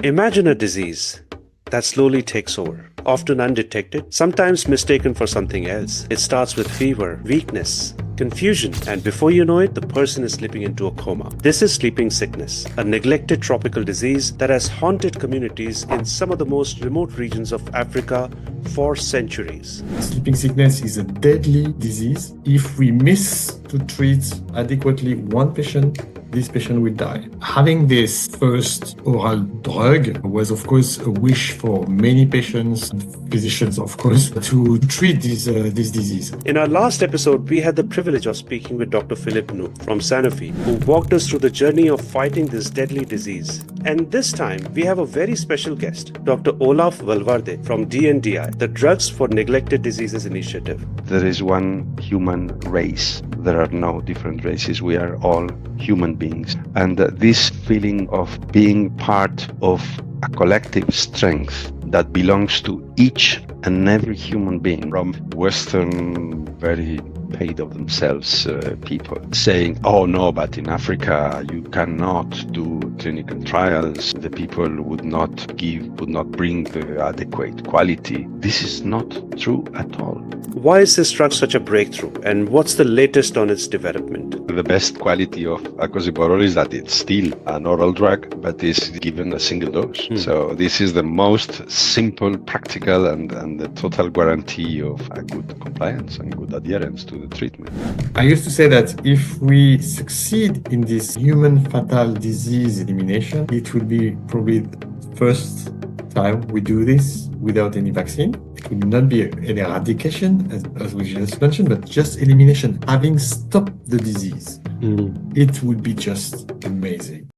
Imagine a disease that slowly takes over, often undetected, sometimes mistaken for something else. It starts with fever, weakness, confusion, and before you know it, the person is slipping into a coma. This is sleeping sickness, a neglected tropical disease that has haunted communities in some of the most remote regions of Africa for centuries. Sleeping sickness is a deadly disease. If we miss to treat adequately one patient, this patient will die. Having this first oral drug was, of course, a wish for many patients and physicians, of course, to treat this disease. In our last episode, we had the privilege of speaking with Dr. Philippe Neau from Sanofi, who walked us through the journey of fighting this deadly disease. And this time, we have a very special guest, Dr. Olaf Valverde from DNDi, the Drugs for Neglected Diseases Initiative. There is one human race. There are no different races. We are all human beings. And this feeling of being part of a collective strength that belongs to each and every human being, from Western, very paid of themselves people saying, oh no, but in Africa you cannot do clinical trials, the people would not bring the adequate quality. This is not true at all. Why is this drug such a breakthrough, and what's the latest on its development? The best quality of Ecosol is that it's still an oral drug, but is given a single dose. So this is the most simple, practical, and the total guarantee of a good compliance and good adherence to the treatment. I used to say that if we succeed in this human fatal disease elimination, it will be probably the first time we do this without any vaccine. It will not be an eradication, as we just mentioned, but just elimination, having stopped the disease. It would be just amazing.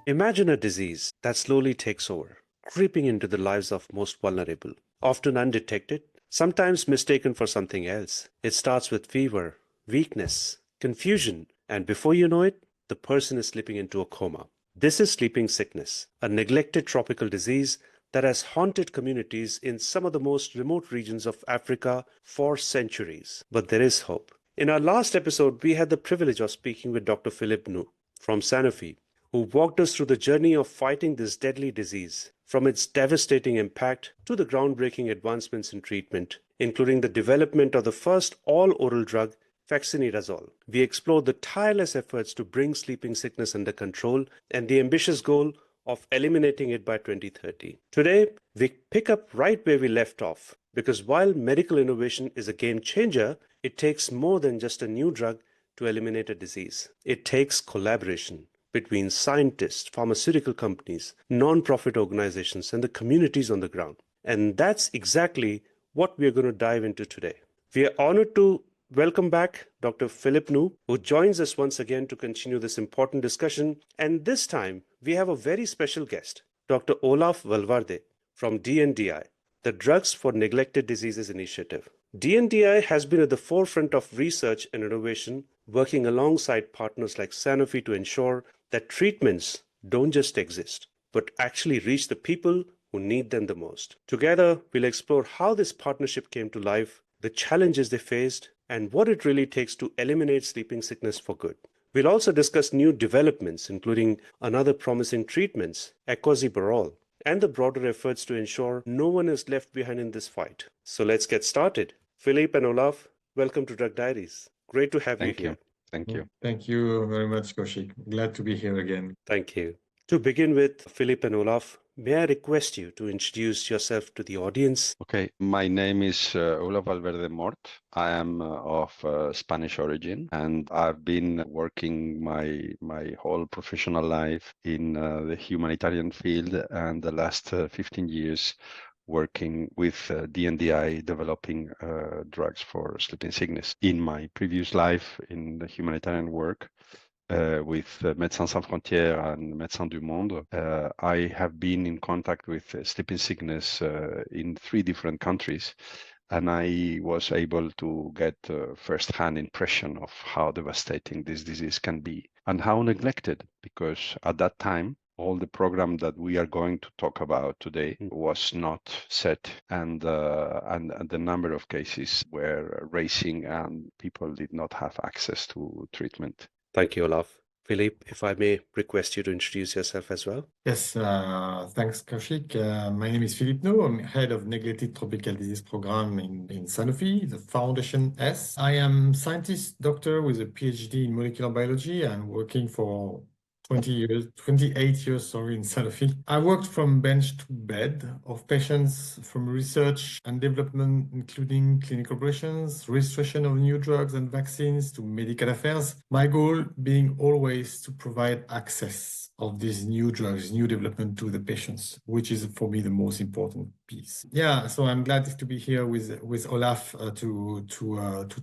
Imagine a disease that slowly takes over, creeping into the lives of most vulnerable, often undetected, sometimes mistaken for something else. It starts with fever, weakness, confusion, and before you know it, the person is slipping into a coma. This is sleeping sickness, a neglected tropical disease that has haunted communities in some of the most remote regions of Africa for centuries. But there is hope. In our last episode, we had the privilege of speaking with Dr. Philippe Neau from Sanofi, who walked us through the journey of fighting this deadly disease, from its devastating impact to the groundbreaking advancements in treatment, including the development of the first all-oral drug, Ecosol. We explored the tireless efforts to bring sleeping sickness under control and the ambitious goal of eliminating it by 2030. Today, we pick up right where we left off, because while medical innovation is a game changer, it takes more than just a new drug to eliminate a disease. It takes collaboration between scientists, pharmaceutical companies, non-profit organizations, and the communities on the ground. And that's exactly what we are going to dive into today. We are honored to welcome back Dr. Philippe Neau, who joins us once again to continue this important discussion. And this time, we have a very special guest, Dr. Olaf Valverde from DNDi, the Drugs for Neglected Diseases Initiative. DNDi has been at the forefront of research and innovation, working alongside partners like Sanofi to ensure that treatments don't just exist, but actually reach the people who need them the most. Together, we'll explore how this partnership came to life, the challenges they faced, and what it really takes to eliminate sleeping sickness for good. We'll also discuss new developments, including another promising treatments, Ecosol, and the broader efforts to ensure no one is left behind in this fight. So let's get started. Philippe and Olaf, welcome to Drug Diaries. Great to have you here. Thank you. Thank you very much, Kaushik. Glad to be here again. Thank you. To begin with, Philippe and Olaf, may I request you to introduce yourself to the audience? Okay, my name is Olaf Valverde Mort. I am of Spanish origin, and I've been working my whole professional life in the humanitarian field, and the last 15 years working with DNDi developing drugs for sleeping sickness. In my previous life in the humanitarian work, with Médecins Sans Frontières and Médecins du Monde, I have been in contact with sleeping sickness in 3 different countries, and I was able to get a first-hand impression of how devastating this disease can be and how neglected, because at that time, all the program that we are going to talk about today was not set, and the number of cases were rising, and people did not have access to treatment. Thank you, Olaf. Philippe, if I may request you to introduce yourself as well. Yes, thanks, Kaushik. My name is Philippe Neau. I'm head of Neglected Tropical Disease Program in Sanofi, the Foundation S. I am scientist doctor with a PhD in molecular biology and working for 28 years, sorry, in Sanofi. I worked from bench to bed of patients from research and development, including clinical operations, registration of new drugs and vaccines to medical affairs. My goal being always to provide access of these new drugs, new development to the patients, which is for me the most important piece. Yeah, so I'm glad to be here with Olaf to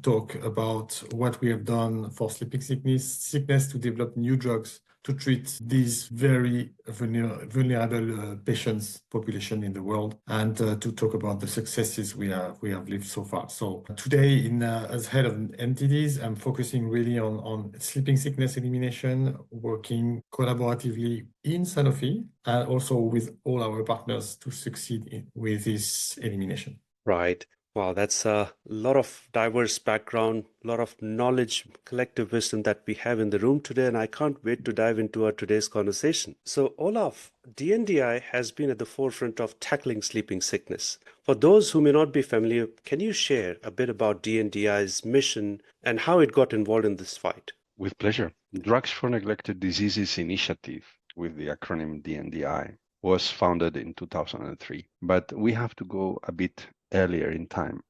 talk about what we have done for sleeping sickness to develop new drugs to treat these very vulnerable patients population in the world, and to talk about the successes we have lived so far. So today, as head of NTDs, I'm focusing really on sleeping sickness elimination, working collaboratively in Sanofi, and also with all our partners to succeed with this elimination. Right. Wow, that's a lot of diverse background, a lot of knowledge, collective wisdom that we have in the room today, and I can't wait to dive into our today's conversation. So, Olaf, DNDi has been at the forefront of tackling sleeping sickness. For those who may not be familiar, can you share a bit about DNDi's mission and how it got involved in this fight? With pleasure. Drugs for Neglected Diseases Initiative, with the acronym DNDi, was founded in 2003. But we have to go a bit earlier in time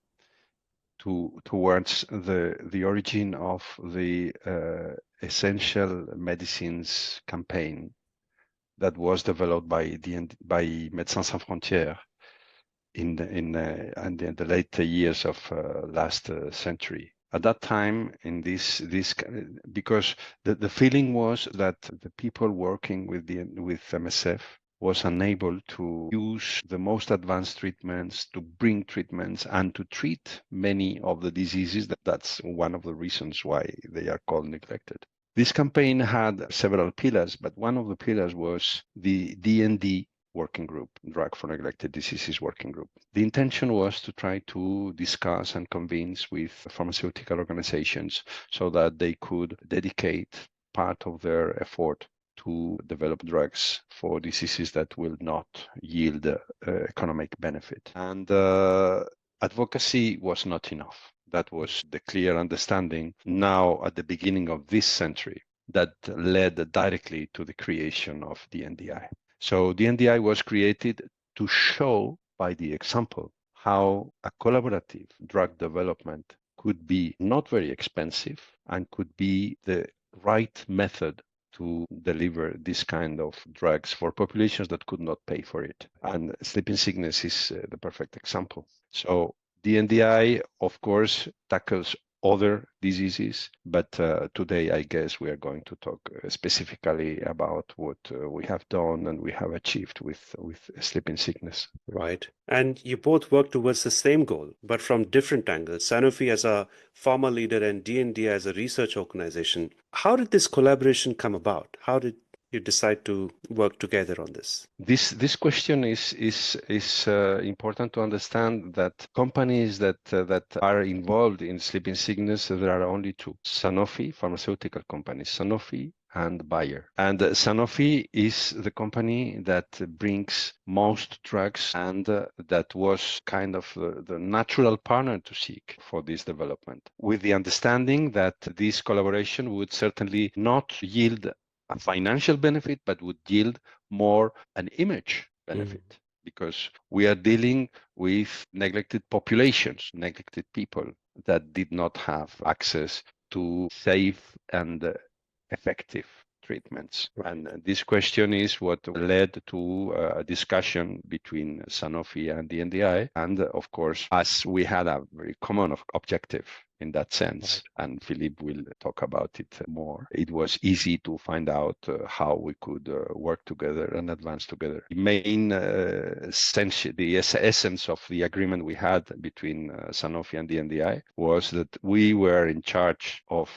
towards the origin of the essential medicines campaign that was developed by Médecins Sans Frontières in the late years of last century. At that time, in this because the feeling was that the people working with MSF was unable to use the most advanced treatments, to bring treatments, and to treat many of the diseases. That's one of the reasons why they are called neglected. This campaign had several pillars, but one of the pillars was the DND working group, Drug for Neglected Diseases working group. The intention was to try to discuss and convince with pharmaceutical organizations so that they could dedicate part of their effort to develop drugs for diseases that will not yield economic benefit. And advocacy was not enough. That was the clear understanding now at the beginning of this century that led directly to the creation of DNDi. So DNDi was created to show by the example how a collaborative drug development could be not very expensive and could be the right method to deliver this kind of drugs for populations that could not pay for it. And sleeping sickness is the perfect example. So DNDi, of course, tackles other diseases, but today I guess we are going to talk specifically about what we have done and we have achieved with sleeping sickness. Right. And you both work towards the same goal, but from different angles. Sanofi as a pharma leader and DND as a research organization. How did this collaboration come about? How did you decide to work together on this? This question is important to understand that companies that are involved in sleeping sickness, there are only two: Sanofi, pharmaceutical companies, Sanofi and Bayer. And Sanofi is the company that brings most drugs and that was kind of the natural partner to seek for this development, with the understanding that this collaboration would certainly not yield a financial benefit, but would yield more an image benefit, because we are dealing with neglected populations, neglected people that did not have access to safe and effective treatments. And this question is what led to a discussion between Sanofi and the NDI. And of course, as we had a very common objective in that sense, and Philippe will talk about it more, it was easy to find out how we could work together and advance together. The main essence of the agreement we had between Sanofi and the NDI was that we were in charge of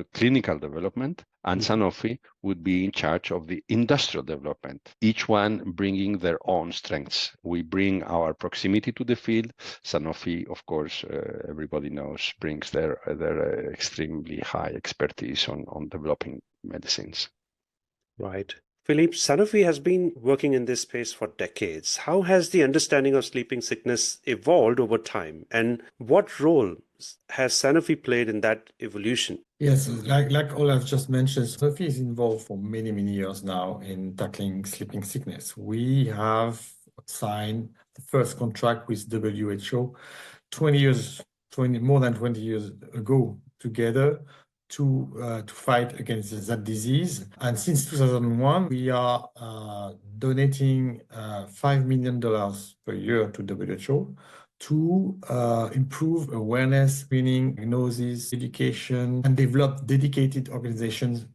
the clinical development, and Sanofi would be in charge of the industrial development, each one bringing their own strengths. We bring our proximity to the field. Sanofi, of course, everybody knows, brings their extremely high expertise on developing medicines. Right. Philippe, Sanofi has been working in this space for decades. How has the understanding of sleeping sickness evolved over time? And what role has Sanofi played in that evolution? Yes, like Olaf just mentioned, Sanofi is involved for many, many years now in tackling sleeping sickness. We have signed the first contract with WHO more than 20 years ago together to fight against that disease. And since 2001, we are donating $5 million per year to WHO to improve awareness, screening, diagnosis, education, and develop dedicated organizations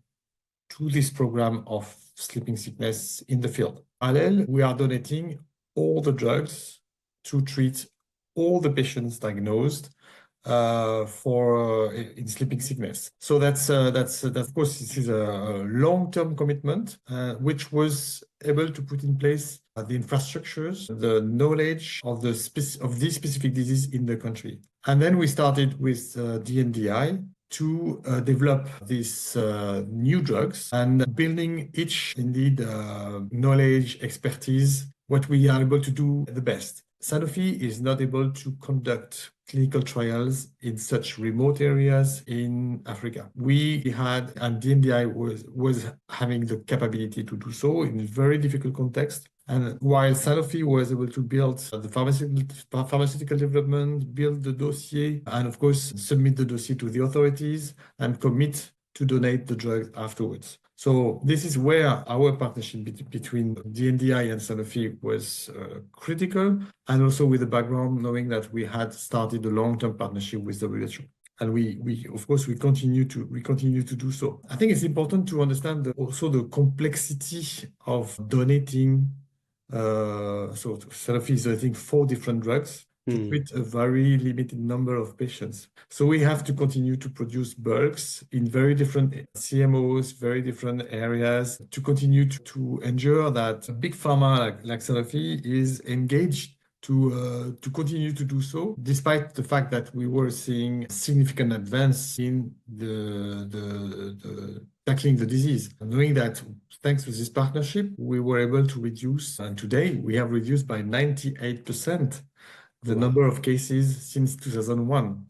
to this program of sleeping sickness in the field. Parallel, we are donating all the drugs to treat all the patients diagnosed in sleeping sickness. So that's of course, this is a long-term commitment, which was able to put in place the infrastructures, the knowledge of this specific disease in the country. And then we started with DNDi to develop these new drugs and building each indeed knowledge, expertise, what we are able to do the best. Sanofi is not able to conduct clinical trials in such remote areas in Africa. We had, and DNDi was having the capability to do so in a very difficult context. And while Sanofi was able to build the pharmaceutical development, build the dossier, and of course, submit the dossier to the authorities and commit to donate the drug afterwards. So this is where our partnership between DNDi and Sanofi was critical, and also with the background knowing that we had started a long-term partnership with WHO. And we of course we continue to do so. I think it's important to understand also the complexity of donating. So Sanofi is donating 4 different drugs to treat a very limited number of patients. So we have to continue to produce bulks in very different CMOs, very different areas, to continue to ensure that a big pharma like Sanofi is engaged to continue to do so, despite the fact that we were seeing significant advance in the tackling the disease. And knowing that thanks to this partnership, we were able to reduce, and today we have reduced by 98% the number of cases since 2001.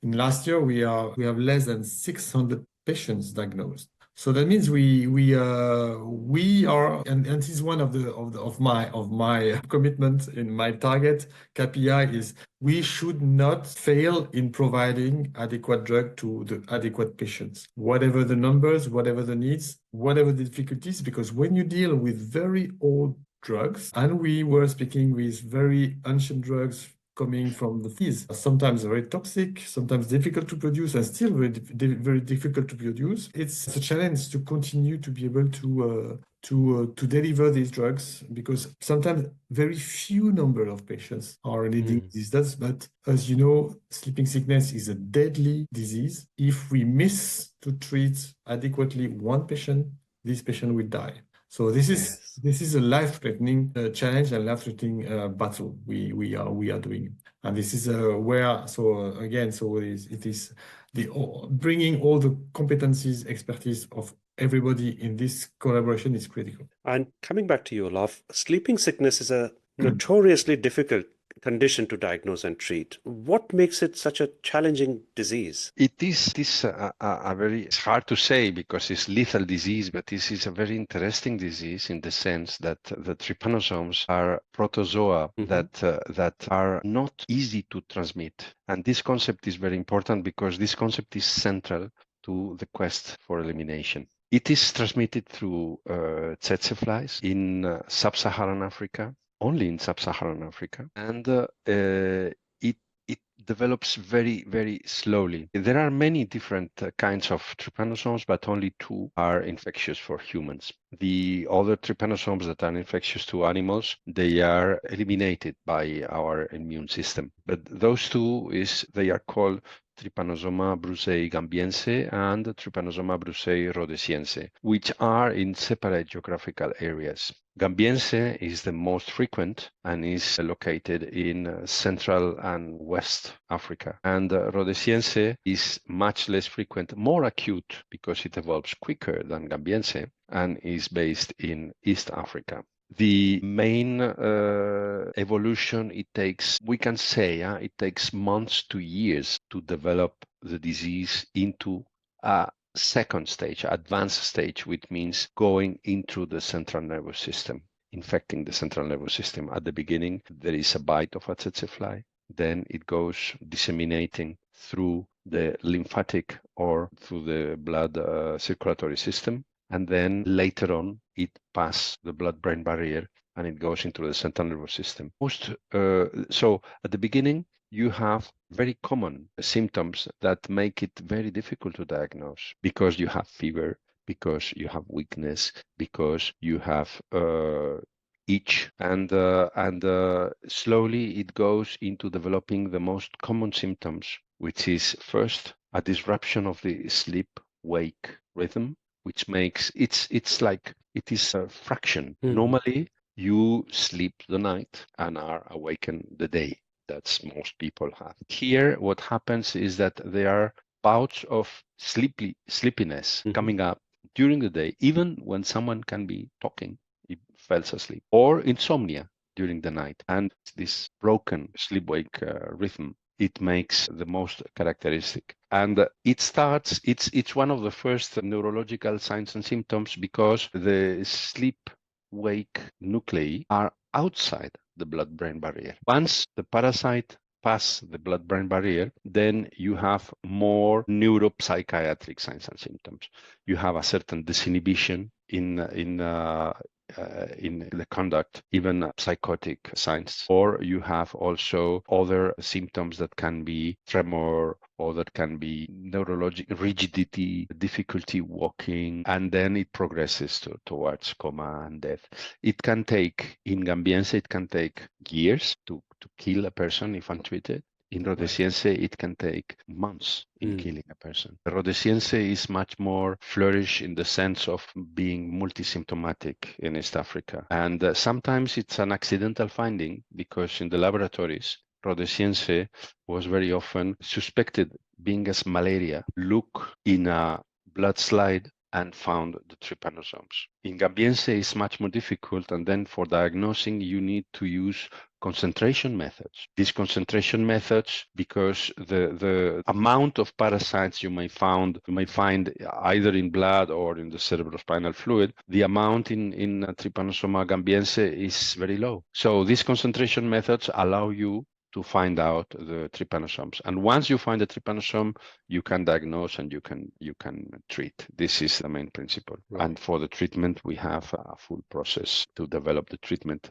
In last year, we have less than 600 patients diagnosed. So that means we are, and this is one of my commitment in my target KPI is we should not fail in providing adequate drug to the adequate patients, whatever the numbers, whatever the needs, whatever the difficulties, because when you deal with very old drugs, and we were speaking with very ancient drugs coming from the seas, sometimes very toxic, sometimes difficult to produce, and still very difficult to produce. It's a challenge to continue to be able to deliver these drugs, because sometimes very few number of patients are needing these drugs. But as you know, sleeping sickness is a deadly disease. If we miss to treat adequately one patient, this patient will die. So this is a life-threatening challenge and life-threatening battle we are doing, and this is where it is bringing all the competencies, expertise of everybody in this collaboration is critical. And coming back to you, Olaf, sleeping sickness is a notoriously difficult condition to diagnose and treat. What makes it such a challenging disease? It is it's hard to say because it's lethal disease, but this is a very interesting disease in the sense that the trypanosomes are protozoa that are not easy to transmit. And this concept is very important because this concept is central to the quest for elimination. It is transmitted through tsetse flies in sub-Saharan Africa, only in sub-Saharan Africa, and it develops very, very slowly. There are many different kinds of trypanosomes, but only 2 are infectious for humans. The other trypanosomes that are infectious to animals, they are eliminated by our immune system. But those 2 they are called Trypanosoma brucei gambiense and Trypanosoma brucei rhodesiense, which are in separate geographical areas. Gambiense is the most frequent and is located in Central and West Africa. And Rhodesiense is much less frequent, more acute because it evolves quicker than Gambiense and is based in East Africa. The main evolution, it takes, we can say, it takes months to years to develop the disease into a second stage, advanced stage, which means going into the central nervous system, infecting the central nervous system. At the beginning, there is a bite of a tsetse fly. Then it goes disseminating through the lymphatic or through the blood circulatory system. And then later on, it passes the blood-brain barrier and it goes into the central nervous system. So at the beginning, you have very common symptoms that make it very difficult to diagnose because you have fever, because you have weakness, because you have itch, and slowly it goes into developing the most common symptoms, which is first a disruption of the sleep-wake rhythm, which makes it's like it is a fraction. Normally, you sleep the night and are awakened the day. That's most people have. Here, what happens is that there are bouts of sleepiness coming up during the day, even when someone can be talking, it falls asleep, or insomnia during the night. And this broken sleep-wake rhythm, it makes the most characteristic. And it starts, it's one of the first neurological signs and symptoms because the sleep-wake nuclei are outside the blood-brain barrier. Once the parasite pass the blood-brain barrier, then you have more neuropsychiatric signs and symptoms. You have a certain disinhibition in the conduct, even psychotic signs, or you have also other symptoms that can be tremor, or that can be neurological rigidity, difficulty walking, and then it progresses towards coma and death. It can take, in Gambiense, it can take years to kill a person if untreated. In Rhodesiense, it can take months in killing a person. Rhodesiense is much more flourish in the sense of being multisymptomatic in East Africa. And sometimes it's an accidental finding because in the laboratories, Rhodesiense was very often suspected being as malaria. Look in a blood slide and found the trypanosomes. In Gambiense, it's much more difficult, and then for diagnosing, you need to use concentration methods. These concentration methods, because the amount of parasites you may find either in blood or in the cerebrospinal fluid, the amount in Trypanosoma gambiense is very low. So these concentration methods allow you to find out the trypanosomes. And once you find the trypanosome, you can diagnose and you can treat. This is the main principle. Right. And for the treatment, we have a full process to develop the treatment.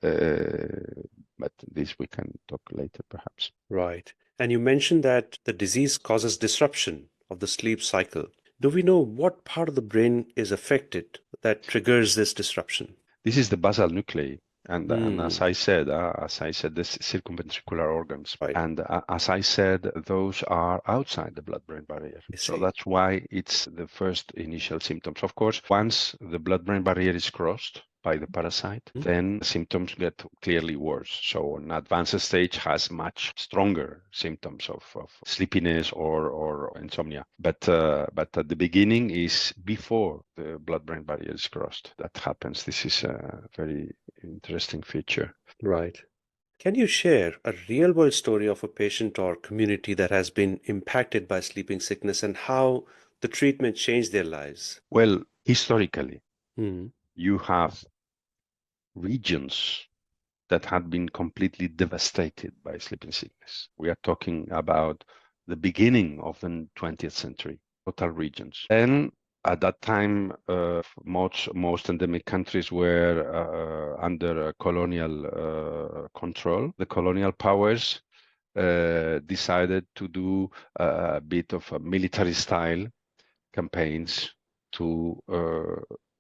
But this we can talk later, perhaps. Right. And you mentioned that the disease causes disruption of the sleep cycle. Do we know what part of the brain is affected that triggers this disruption? This is the basal nuclei. And as I said, the circumventricular organs. Right. And as I said, those are outside the blood-brain barrier. So that's why it's the first initial symptoms. Of course, once the blood-brain barrier is crossed by the parasite, then symptoms get clearly worse. So an advanced stage has much stronger symptoms of sleepiness or insomnia. But at the beginning is before the blood-brain barrier is crossed. That happens. This is a very interesting feature. Right. Can you share a real-world story of a patient or community that has been impacted by sleeping sickness and how the treatment changed their lives? Well, historically, you have regions that had been completely devastated by sleeping sickness. We are talking about the beginning of the 20th century, total regions. And at that time, most endemic countries were under colonial control. The colonial powers decided to do a bit of a military-style campaigns to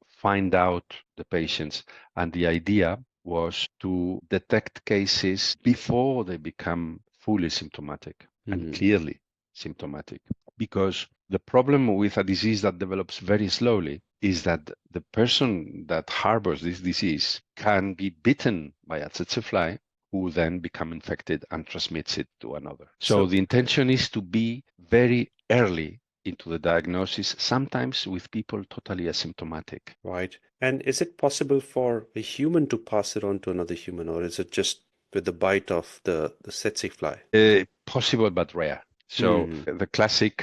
find out the patients. And the idea was to detect cases before they become fully symptomatic and clearly symptomatic. Because the problem with a disease that develops very slowly is that the person that harbors this disease can be bitten by a tsetse fly, who then become infected and transmits it to another. So the intention is to be very early into the diagnosis, sometimes with people totally asymptomatic. Right. And is it possible for a human to pass it on to another human, or is it just with the bite of the tsetse fly? Possible, but rare. So the classic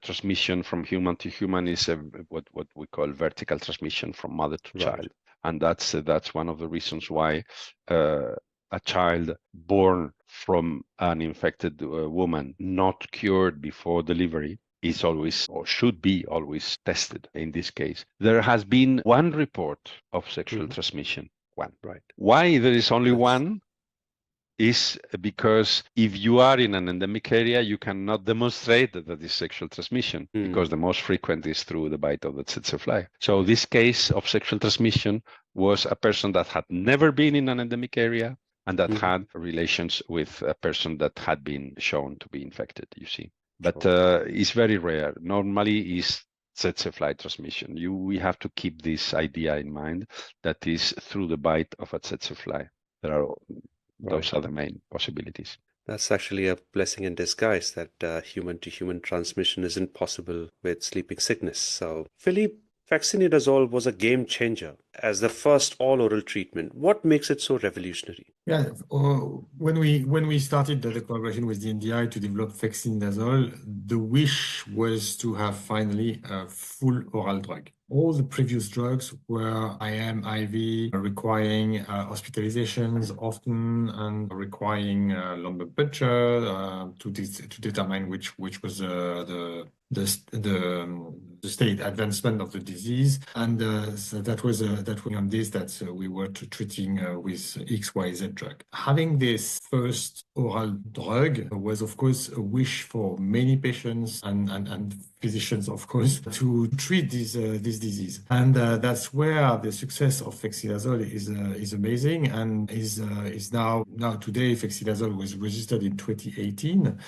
transmission from human to human is what we call vertical transmission from mother to child, and that's one of the reasons why a child born from an infected woman, not cured before delivery, is always, or should be always, tested. In this case, there has been one report of sexual transmission. One. Right. Why there is only one is because if you are in an endemic area, you cannot demonstrate that is sexual transmission, because the most frequent is through the bite of the tsetse fly. So this case of sexual transmission was a person that had never been in an endemic area and that had relations with a person that had been shown to be infected, you see. But it's very rare. Normally is tsetse fly transmission. We have to keep this idea in mind, that is through the bite of a tsetse fly. Those are the main possibilities. That's actually a blessing in disguise, that human-to-human transmission isn't possible with sleeping sickness. So, Philippe, vaccinidazole was a game changer as the first all-oral treatment. What makes it so revolutionary? Yeah, when we started the collaboration with DNDi to develop vaccinidazole, the wish was to have finally a full oral drug. All the previous drugs were IM, IV, requiring hospitalizations often and requiring lumbar puncture to determine which was the state advancement of the disease, and so that was on this that we were treating with XYZ drug. Having this first oral drug was, of course, a wish for many patients and physicians, of course, to treat this disease, and that's where the success of vaccinidazole is amazing, and is now today. Vaccinidazole was registered in 2018.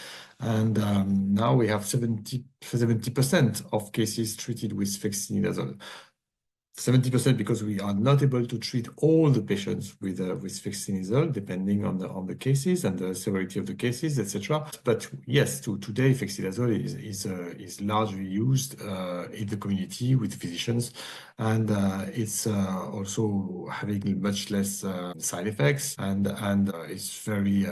And now we have 70% of cases treated with vaccinidazole. 70% because we are not able to treat all the patients with vaccinidazole, depending on the cases and the severity of the cases, etc. But yes, today vaccinidazole is largely used in the community with physicians, and it's also having much less side effects, and it's very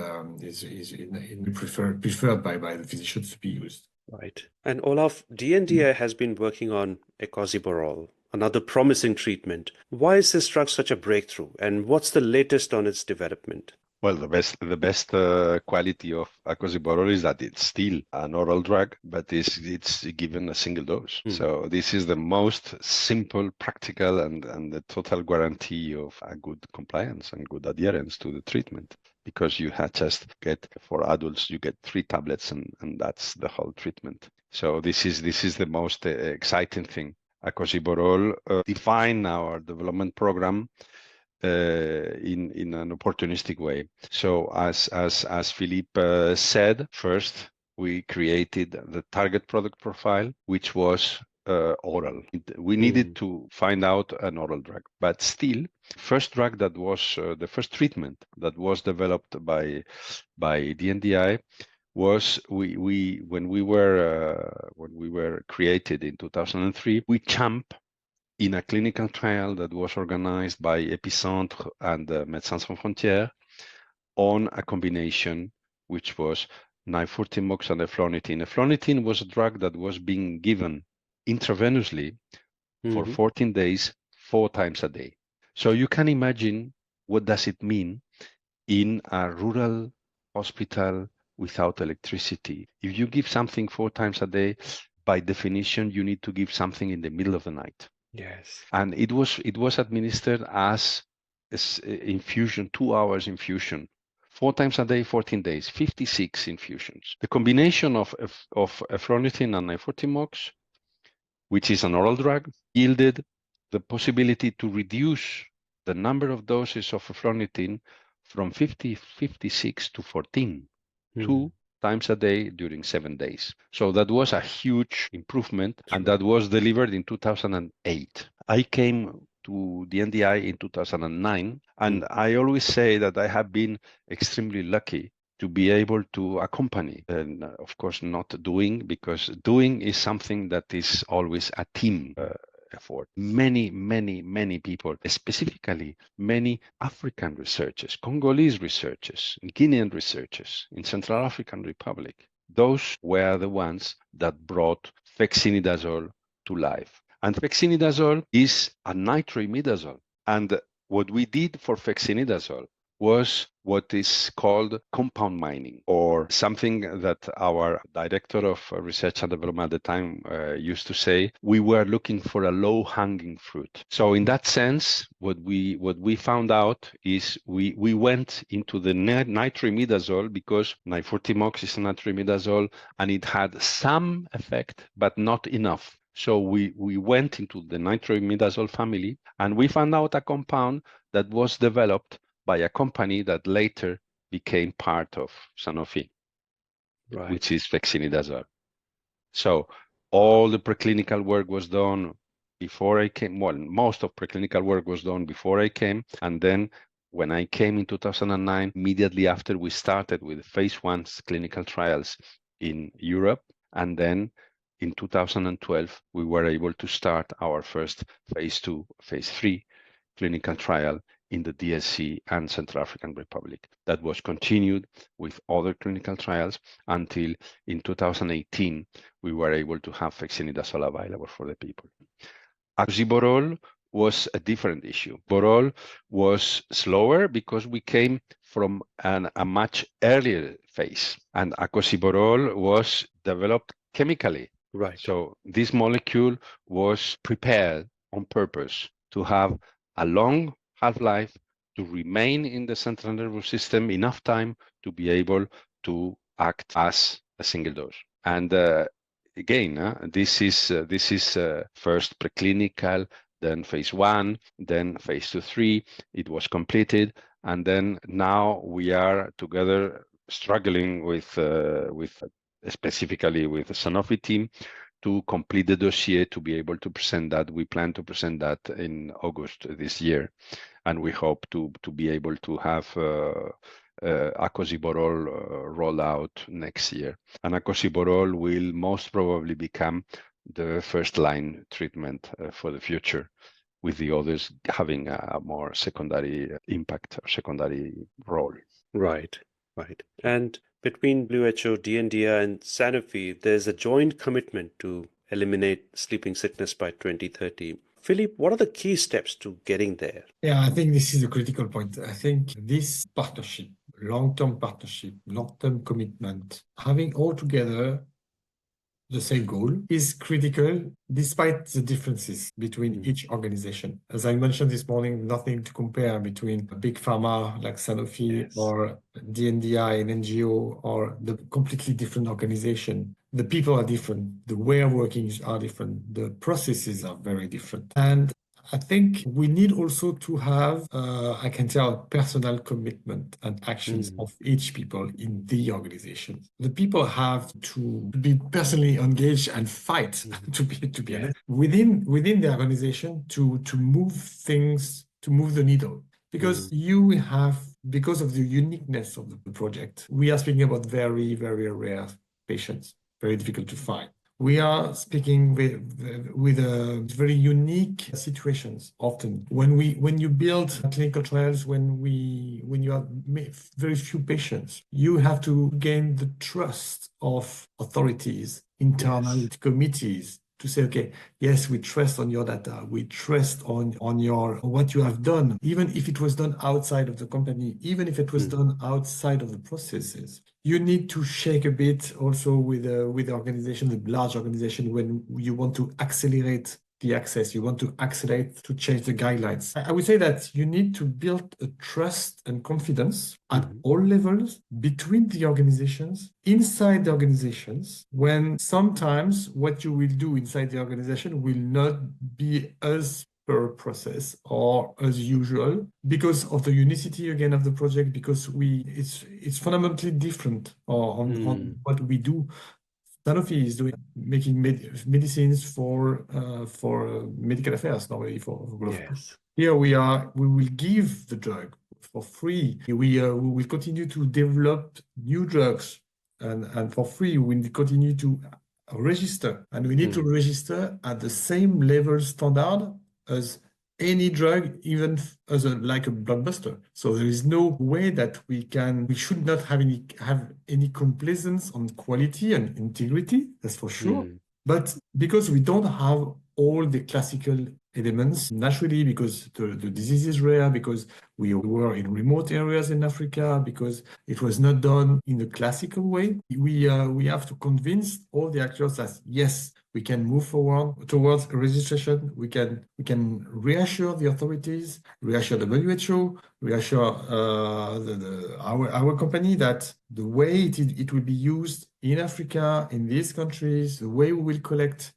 preferred by the physicians to be used. Right. And Olaf, DNDi has been working on ecosiborole, another promising treatment. Why is this drug such a breakthrough, and what's the latest on its development? Well, the best quality of ecosiborole is that it's still an oral drug, but it's given a single dose. So this is the most simple, practical, and the total guarantee of a good compliance and good adherence to the treatment. Because you just get, for adults, you get 3 tablets, and that's the whole treatment. So this is the most exciting thing. Ecosiborole define our development program in an opportunistic way. So as Philippe said, first we created the target product profile, which was oral. We needed to find out an oral drug, but still, first drug that was the first treatment that was developed by DNDi was when we were created in 2003. We jumped in a clinical trial that was organized by Epicentre and Médecins Sans Frontières on a combination which was 914-MOX and eflornithine. Eflornithine was a drug that was being given intravenously for 14 days, 4 times a day. So you can imagine what does it mean in a rural hospital without electricity. If you give something 4 times a day, by definition, you need to give something in the middle of the night. Yes. And it was administered as infusion, 2 hours infusion, 4 times a day, 14 days, 56 infusions. The combination of eflornithine and 914-MOX, which is an oral drug, yielded the possibility to reduce the number of doses of eflornithine from 56 to 14 to times a day during 7 days. So that was a huge improvement, and that was delivered in 2008. I came to DNDi in 2009, and I always say that I have been extremely lucky to be able to accompany, and of course not doing, because doing is something that is always a team effort. Many people, specifically many African researchers, Congolese researchers, Guinean researchers in Central African Republic, those were the ones that brought fexinidazole to life. And fexinidazole is a nitrimidazole. And what we did for fexinidazole was what is called compound mining, or something that our director of research and development at the time used to say, we were looking for a low-hanging fruit. So in that sense, what we found out is we went into the nitrimidazole because 940-MOX is a nitrimidazole, and it had some effect, but not enough. So we went into the nitrimidazole family, and we found out a compound that was developed by a company that later became part of Sanofi, which is fexinidazole. So all the preclinical work was done before I came. Well, most of preclinical work was done before I came. And then when I came in 2009, immediately after we started with phase 1 clinical trials in Europe. And then in 2012, we were able to start our first phase 2, phase 3 clinical trial in the DSC and Central African Republic. That was continued with other clinical trials until in 2018, we were able to have fexinidazole available for the people. Oxyborol was a different issue. Borol was slower because we came from a much earlier phase, and acosiborol was developed chemically. So this molecule was prepared on purpose to have a long half-life, to remain in the central nervous system enough time to be able to act as a single dose. And again, this is first preclinical, then phase 1, then phase 2, 3. It was completed, and then now we are together struggling with specifically with the Sanofi team to complete the dossier to be able to present that. We plan to present that in August this year, and we hope to be able to have acosiborol roll out next year. And acosiborol will most probably become the first line treatment for the future, with the others having a more secondary impact or secondary role. Right. And between WHO, DNDi, and Sanofi, there's a joint commitment to eliminate sleeping sickness by 2030. Philippe, what are the key steps to getting there? Yeah, I think this is a critical point. I think this partnership, long-term partnership, long-term commitment, having all together the same goal is critical despite the differences between each organization. As I mentioned this morning, nothing to compare between a big pharma like Sanofi or DNDi, an NGO, or the completely different organization. The people are different, the way of working are different, the processes are very different. And I think we need also to have, I can tell, personal commitment and actions of each people in the organization. The people have to be personally engaged and fight, to be honest, within the organization to move things, to move the needle. Because you have, because of the uniqueness of the project, we are speaking about very, very rare patients, very difficult to find. We are speaking with very unique situations often. When you build clinical trials, when you have very few patients, you have to gain the trust of authorities, internal committees, to say, okay, yes, we trust on your data, we trust on your what you have done, even if it was done outside of the company, even if it was done outside of the processes. You need to shake a bit also with the organization, the large organization, when you want to accelerate the access, you want to accelerate to change the guidelines. I would say that you need to build a trust and confidence at all levels between the organizations, inside the organizations, when sometimes what you will do inside the organization will not be as per process, or as usual, because of the unicity again of the project, because it's fundamentally different on what we do. Sanofi is making medicines for medical affairs, normally for global. Yes. Here we will give the drug for free. We will continue to develop new drugs, and for free we continue to register, and we need to register at the same level standard as any drug, even as like a blockbuster. So there is no way that we should not have any complaisance on quality and integrity, that's for sure. But because we don't have all the classical elements, naturally, because the disease is rare, because we were in remote areas in Africa, because it was not done in the classical way, we have to convince all the actors that yes, we can move forward towards a registration. We can reassure the authorities, reassure WHO, reassure our company that the way it will be used in Africa, in these countries, the way we will collect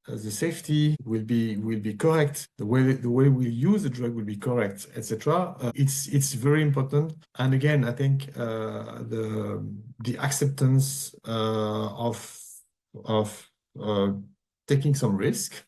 the safety will be correct. The way we use the drug will be correct, etc. It's very important. And again, I think the acceptance of taking some risk,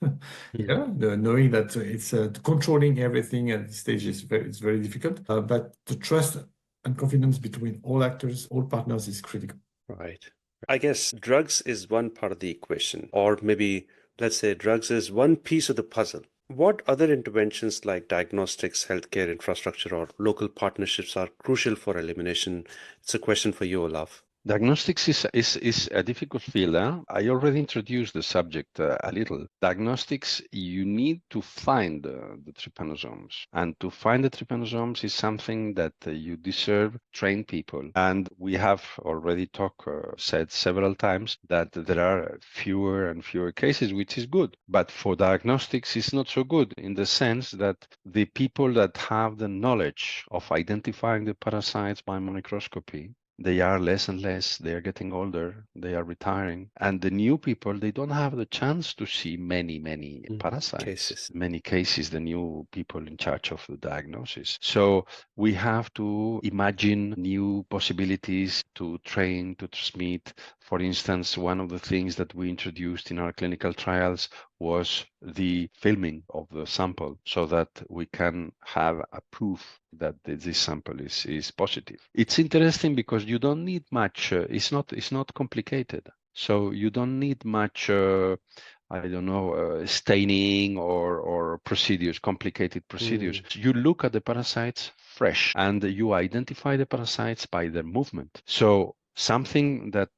knowing that it's controlling everything at this stage is very difficult. But the trust and confidence between all actors, all partners is critical. Right. I guess drugs is one part of the equation, or maybe let's say drugs is one piece of the puzzle. What other interventions like diagnostics, healthcare infrastructure, or local partnerships are crucial for elimination? It's a question for you, Olaf. Diagnostics is a difficult field. I already introduced the subject a little. Diagnostics, you need to find the trypanosomes. And to find the trypanosomes is something that you deserve trained people. And we have already said several times that there are fewer and fewer cases, which is good. But for diagnostics, it's not so good in the sense that the people that have the knowledge of identifying the parasites by microscopy, they are less and less, they are getting older, they are retiring. And the new people, they don't have the chance to see many parasites. Many cases, the new people in charge of the diagnosis. So we have to imagine new possibilities to train, to transmit. For instance, one of the things that we introduced in our clinical trials was the filming of the sample so that we can have a proof that this sample is positive. It's interesting because you don't need much, it's not complicated. So you don't need much, staining or procedures, complicated procedures. You look at the parasites fresh and you identify the parasites by their movement. So something that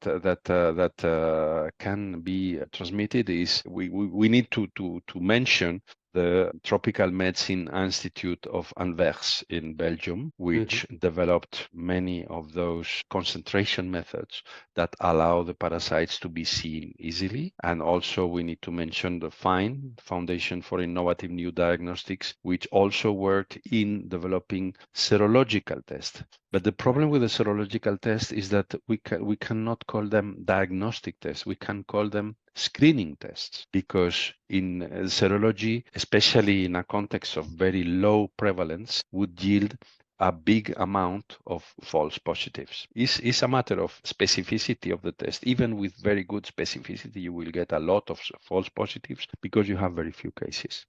can be transmitted is we need to mention the Tropical Medicine Institute of Anvers in Belgium, which developed many of those concentration methods that allow the parasites to be seen easily. And also we need to mention the FINE, Foundation for Innovative New Diagnostics, which also worked in developing serological tests. But the problem with the serological test is that we cannot call them diagnostic tests. We can call them screening tests, because in serology, especially in a context of very low prevalence, would yield a big amount of false positives. It's a matter of specificity of the test. Even with very good specificity, you will get a lot of false positives because you have very few cases.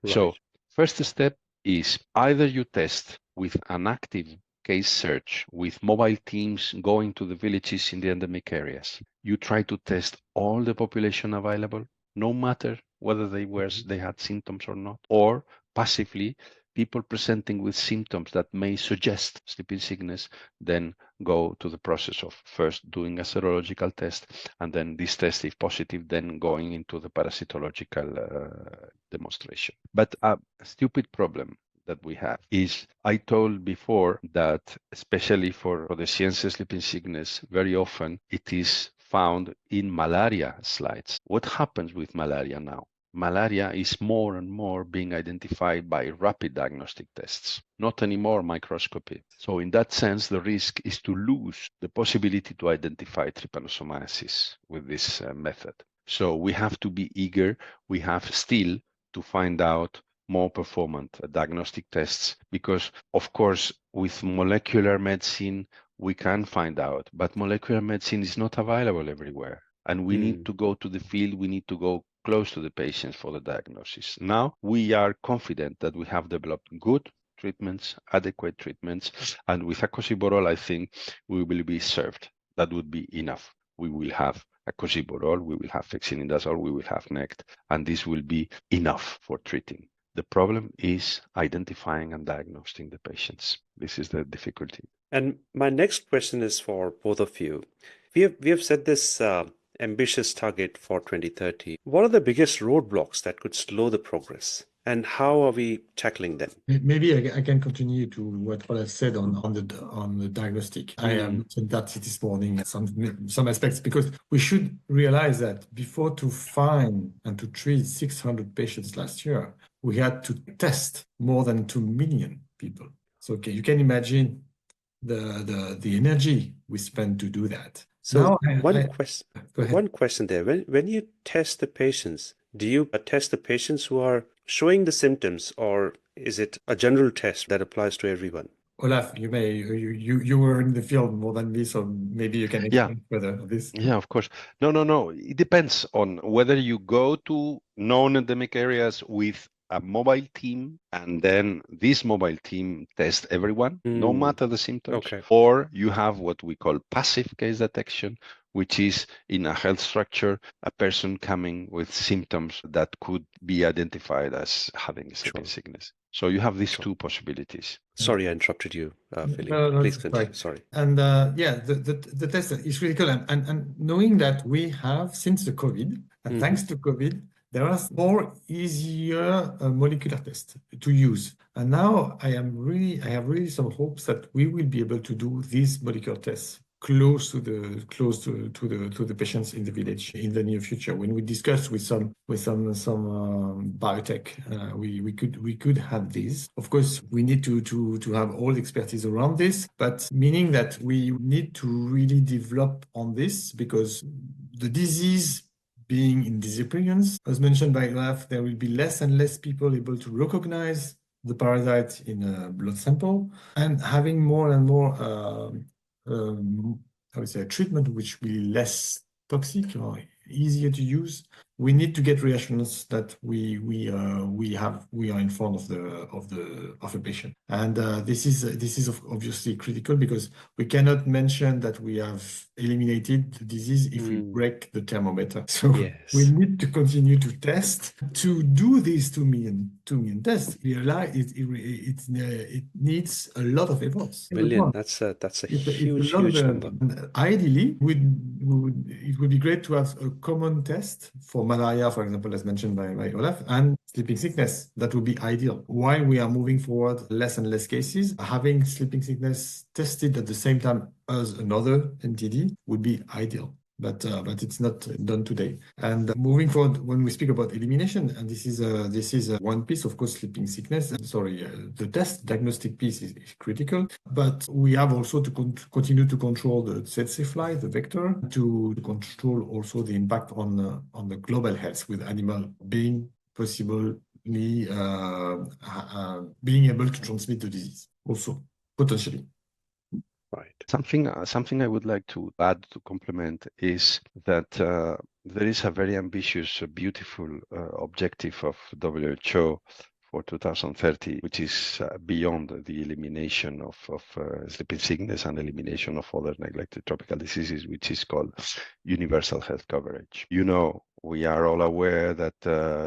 Right. So first step is either you test with an active case search, with mobile teams going to the villages in the endemic areas. You try to test all the population available, no matter whether they had symptoms or not, or passively, people presenting with symptoms that may suggest sleeping sickness, then go to the process of first doing a serological test, and then this test, if positive, then going into the parasitological demonstration. But a stupid problem that we have is, I told before that especially for the Sciences sleeping sickness, very often it is found in malaria slides. What happens with malaria now? Malaria is more and more being identified by rapid diagnostic tests, not anymore microscopy. So in that sense, the risk is to lose the possibility to identify trypanosomiasis with this method. So we have to be eager. We have still to find out more performant diagnostic tests, because of course with molecular medicine we can find out, but molecular medicine is not available everywhere. And we need to go to the field, we need to go close to the patients for the diagnosis. Now we are confident that we have developed good treatments, adequate treatments, and with acosiborol, I think we will be served. That would be enough. We will have acosiborol, we will have fexinidazole, we will have NECT, and this will be enough for treating. The problem is identifying and diagnosing the patients. This is the difficulty. And my next question is for both of you. We have set this ambitious target for 2030. What are the biggest roadblocks that could slow the progress, and how are we tackling them? Maybe I can continue to what Olaf said on the diagnostic. I have mentioned that this morning some aspects, because we should realize that before to find and to treat 600 patients last year, we had to test more than 2 million people. So okay, you can imagine the energy we spend to do that. So Now, one question there. When you test the patients, do you test the patients who are showing the symptoms, or is it a general test that applies to everyone? Olaf, you were in the field more than me, so maybe you can explain further this. Yeah, of course. No. It depends on whether you go to non-endemic areas with a mobile team, and then this mobile team tests everyone, no matter the symptoms, or you have what we call passive case detection, which is in a health structure, a person coming with symptoms that could be identified as having sleeping sickness. So you have these two possibilities. Sorry, I interrupted you, Philippe. No, Please continue. Sorry. And the test is critical. And knowing that we have, since the COVID, and thanks to COVID, there are more easier molecular tests to use. And now I have really some hopes that we will be able to do these molecular tests close to the patients in the village in the near future. When we discuss with some biotech, we could have this. Of course, we need to have all the expertise around this, but meaning that we need to really develop on this, because the disease being in disappearance, as mentioned by Olaf, there will be less and less people able to recognize the parasite in a blood sample, and having more and more I would say a treatment which will be less toxic or easier to use. We need to get reassurance that we are in front of a patient, and this is obviously critical, because we cannot mention that we have eliminated the disease if we break the thermometer. So we need to continue to test, to do these 2 million tests. Realize it needs a lot of efforts. Million. That's a huge number. Ideally, it would be great to have a common test for malaria, for example, as mentioned by Olaf, and sleeping sickness. That would be ideal. While we are moving forward less and less cases, having sleeping sickness tested at the same time as another NTD would be ideal. But it's not done today. And moving forward, when we speak about elimination, and this is one piece, of course, sleeping sickness. The diagnostic piece is critical, but we have also to continue to control the tsetse fly, the vector, to control also the impact on the global health, with animal being possibly being able to transmit the disease also potentially. Right. Something I would like to add to complement is that there is a very ambitious, beautiful objective of WHO for 2030, which is beyond the elimination of sleeping sickness and elimination of other neglected tropical diseases, which is called universal health coverage. We are all aware that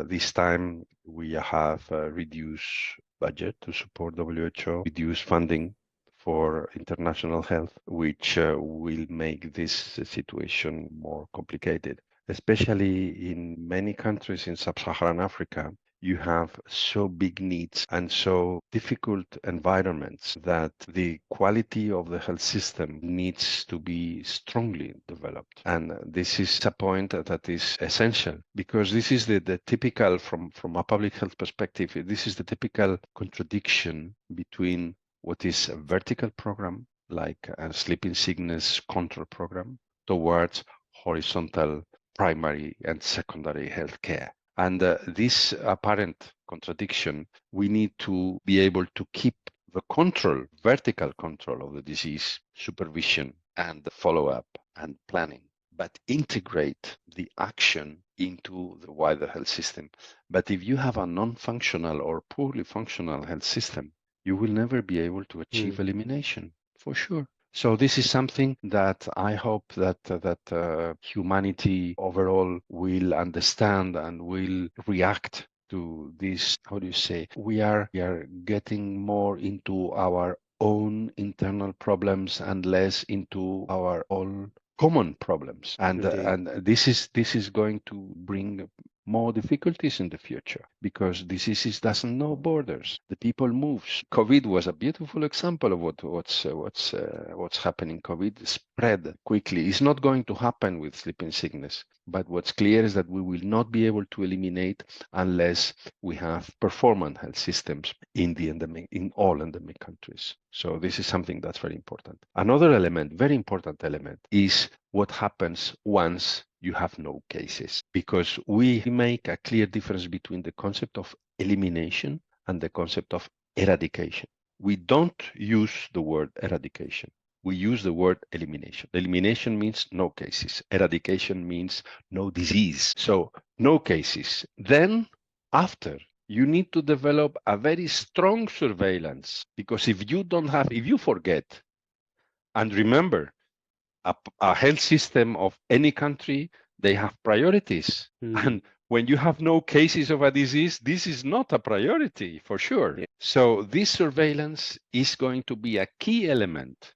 this time we have a reduced budget to support WHO, reduced funding for international health, which will make this situation more complicated. Especially in many countries in sub-Saharan Africa, you have so big needs and so difficult environments that the quality of the health system needs to be strongly developed. And this is a point that is essential, because this is the typical, from a public health perspective, this is the typical contradiction between what is a vertical program, like a sleeping sickness control program, towards horizontal primary and secondary health care. And this apparent contradiction, we need to be able to keep the control, vertical control of the disease, supervision and the follow-up and planning, but integrate the action into the wider health system. But if you have a non-functional or poorly functional health system, you will never be able to achieve elimination, for sure. So this is something that I hope that humanity overall will understand and will react to this. How do you say? We are getting more into our own internal problems and less into our all common problems, and this is going to bring more difficulties in the future because diseases doesn't know borders. The people moves. COVID was a beautiful example of what's happening. COVID spread quickly. It's not going to happen with sleeping sickness, but what's clear is that we will not be able to eliminate unless we have performant health systems in all endemic countries. So this is something that's very important. Another element, very important element, is what happens once you have no cases, because we make a clear difference between the concept of elimination and the concept of eradication. We don't use the word eradication. We use the word elimination. Elimination means no cases. Eradication means no disease. So no cases. Then after, you need to develop a very strong surveillance, because if you forget, and remember, a health system of any country, they have priorities. And when you have no cases of a disease, this is not a priority for sure. Yeah. So this surveillance is going to be a key element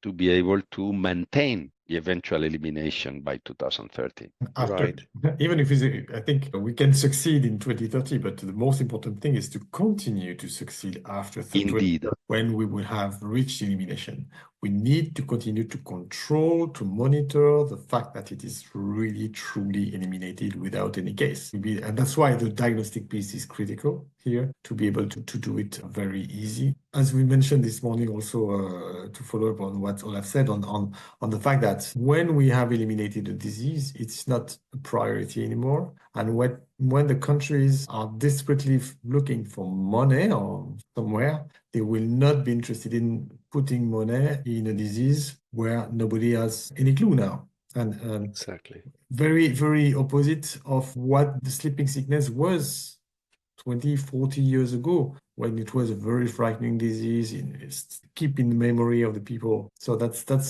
to be able to maintain the eventual elimination by 2030. Right. Even if I think we can succeed in 2030, but the most important thing is to continue to succeed after 2030, when we will have reached elimination. We need to continue to control, to monitor the fact that it is really, truly eliminated without any case. And that's why the diagnostic piece is critical here, to be able to do it very easy. As we mentioned this morning also, to follow up on what Olaf said on the fact that when we have eliminated the disease, it's not a priority anymore. And when the countries are desperately looking for money or somewhere, they will not be interested in putting money in a disease where nobody has any clue now. And exactly. Very, very opposite of what the sleeping sickness was 20, 40 years ago, when it was a very frightening disease, keep in the memory of the people. So that's the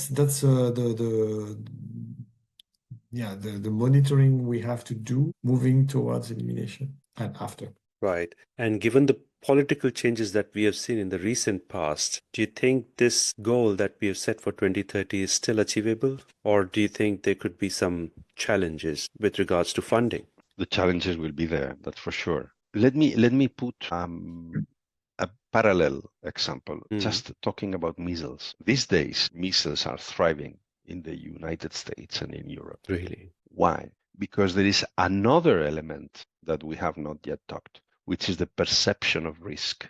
monitoring we have to do moving towards elimination and after. Right. And given the political changes that we have seen in the recent past, do you think this goal that we have set for 2030 is still achievable? Or do you think there could be some challenges with regards to funding? The challenges will be there, that's for sure. Let me put a parallel example, just talking about measles. These days, measles are thriving in the United States and in Europe. Really? Why? Because there is another element that we have not yet talked, which is the perception of risk.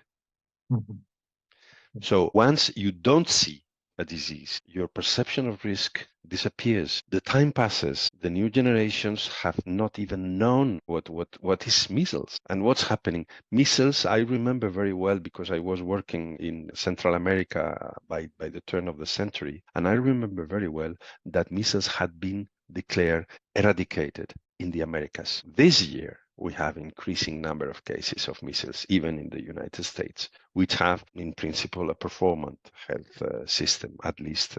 So once you don't see a disease, your perception of risk disappears. The time passes. The new generations have not even known what is measles and what's happening. Measles, I remember very well because I was working in Central America by the turn of the century. And I remember very well that measles had been declared eradicated in the Americas. This year, we have increasing number of cases of measles, even in the United States, which have, in principle, a performant health system, at least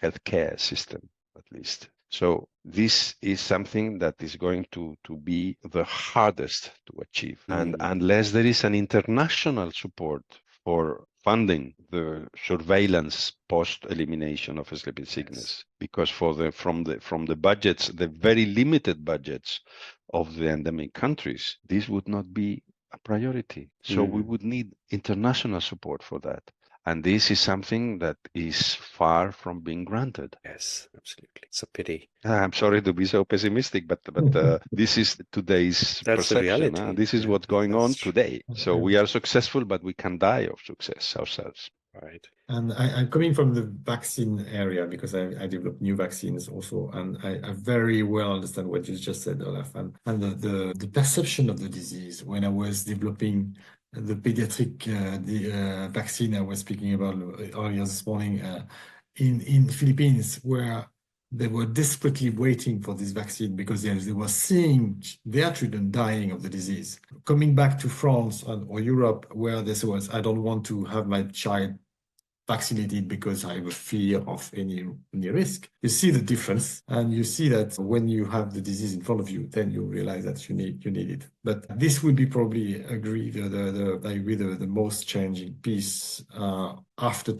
healthcare system, at least. So this is something that is going to be the hardest to achieve. And unless there is an international support for funding the surveillance post-elimination of sleeping sickness, because from the budgets, the very limited budgets of the endemic countries, this would not be a priority. So we would need international support for that. And this is something that is far from being granted. Yes, absolutely. It's a pity. I'm sorry to be so pessimistic, but this is today's perception. This is what's going on today. So we are successful, but we can die of success ourselves. Right. And I'm coming from the vaccine area because I develop new vaccines also, and I very well understand what you just said, Olaf, and the perception of the disease. When I was developing the pediatric vaccine I was speaking about earlier this morning in Philippines, where they were desperately waiting for this vaccine because they were seeing their children dying of the disease. Coming back to France or Europe, where this was, I don't want to have my child vaccinated because I have a fear of any risk. You see the difference, and you see that when you have the disease in front of you, then you realize that you need it. But this would be probably I agree the most challenging piece after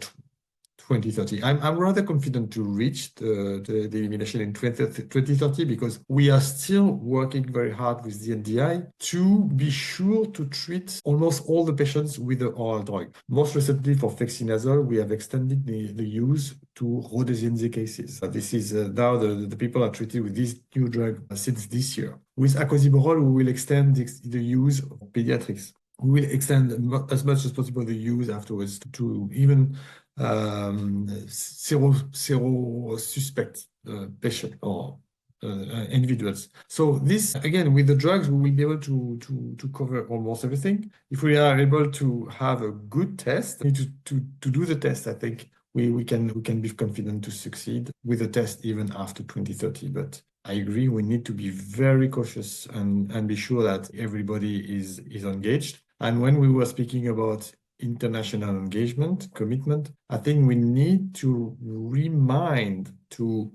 2030. I'm rather confident to reach the elimination in 2030 because we are still working very hard with DNDi to be sure to treat almost all the patients with the oral drug. Most recently for fexinazole, we have extended the use to rhodesiense cases. This is now the people are treated with this new drug since this year. With acosiborole, we will extend the use of pediatrics. We will extend as much as possible the use afterwards to even zero suspect patient or individuals. So this, again, with the drugs, we will be able to cover almost everything. If we are able to have a good test, to do the test, I think we can be confident to succeed with the test even after 2030. But I agree, we need to be very cautious and be sure that everybody is engaged. And when we were speaking about international engagement, commitment, I think we need to remind to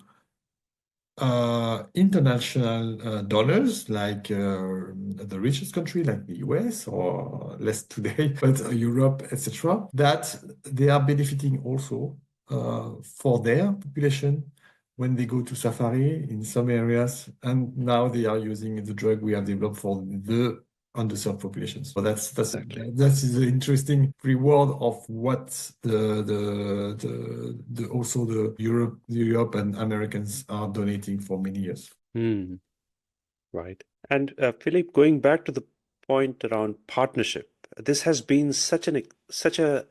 international donors like the richest country like the US or less today, but Europe, etc., that they are benefiting also for their population when they go to safari in some areas, and now they are using the drug we have developed for the underserved populations. So that's Exactly. that is the interesting reward of what also the Europe and Americans are donating for many years. Right. And Philippe, going back to the point around partnership, this has been such a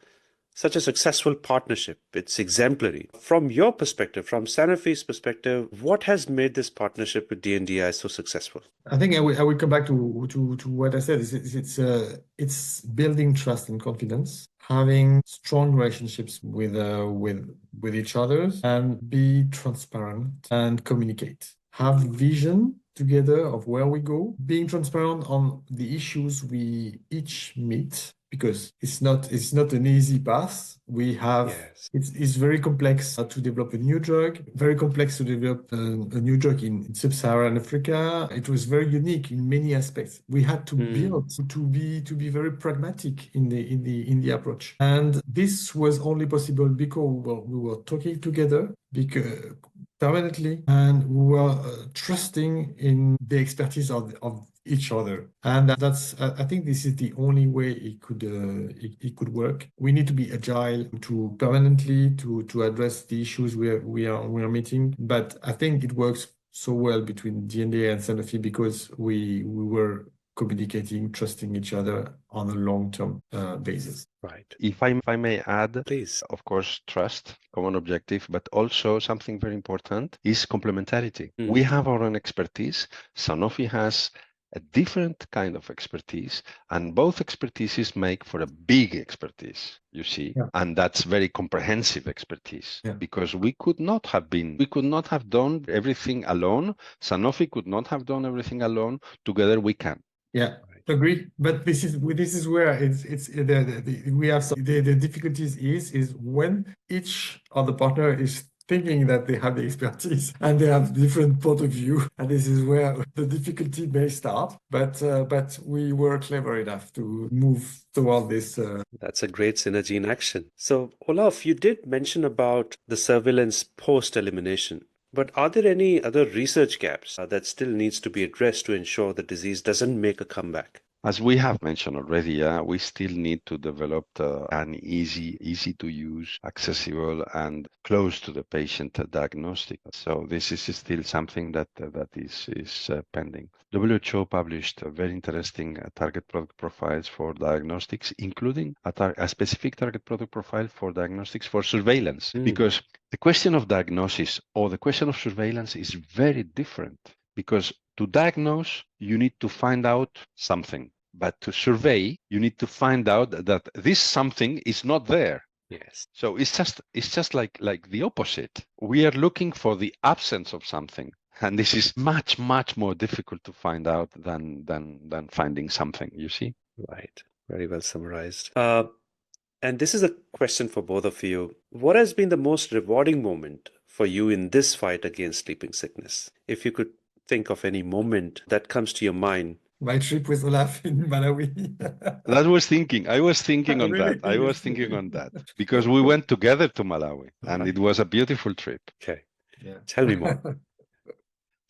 successful partnership. It's exemplary. From your perspective, from Sanofi's perspective, what has made this partnership with DNDi so successful? I think I will come back to what I said. It's building trust and confidence, having strong relationships with each other, and be transparent and communicate. Have vision together of where we go, being transparent on the issues we each meet, because it's not an easy path. We have Yes. it's very complex to develop a new drug, very complex to develop a new drug in sub-Saharan Africa. It was very unique in many aspects. We had to build to be very pragmatic in the approach, and this was only possible because we were talking together permanently, and we were trusting in the expertise of each other. And I think this is the only way it could work. We need to be agile to permanently to address the issues we are meeting. But I think it works so well between DNDi and Sanofi because we were communicating, trusting each other on a long-term basis. Right. If I may add, Please. of course, trust, common objective, but also something very important is complementarity. We have our own expertise. Sanofi has a different kind of expertise, and both expertises make for a big expertise, you see, and that's very comprehensive expertise because we could not have done everything alone. Sanofi could not have done everything alone. Together we can. Yeah, agree. But this is where we have the difficulties is when each of the partner is thinking that they have the expertise and they have different point of view, and this is where the difficulty may start. But we were clever enough to move toward this. That's a great synergy in action. So, Olaf, you did mention about the surveillance post-elimination. But are there any other research gaps that still needs to be addressed to ensure the disease doesn't make a comeback? As we have mentioned already, we still need to develop an easy to use, accessible, and close to the patient diagnostic. So this is still something that is pending. WHO published very interesting target product profiles for diagnostics, including a specific target product profile for diagnostics for surveillance, because the question of diagnosis or the question of surveillance is very different. Because to diagnose, you need to find out something. But to survey, you need to find out that this something is not there. Yes. So it's just like the opposite. We are looking for the absence of something. And this is much more difficult to find out than finding something, you see? Right. Very well summarized. And this is a question for both of you. What has been the most rewarding moment for you in this fight against sleeping sickness? If you could think of any moment that comes to your mind. My trip with Olaf in Malawi. I was thinking on that. Really? I was thinking on that because we went together to Malawi and it was a beautiful trip. Okay. Yeah. Tell me more.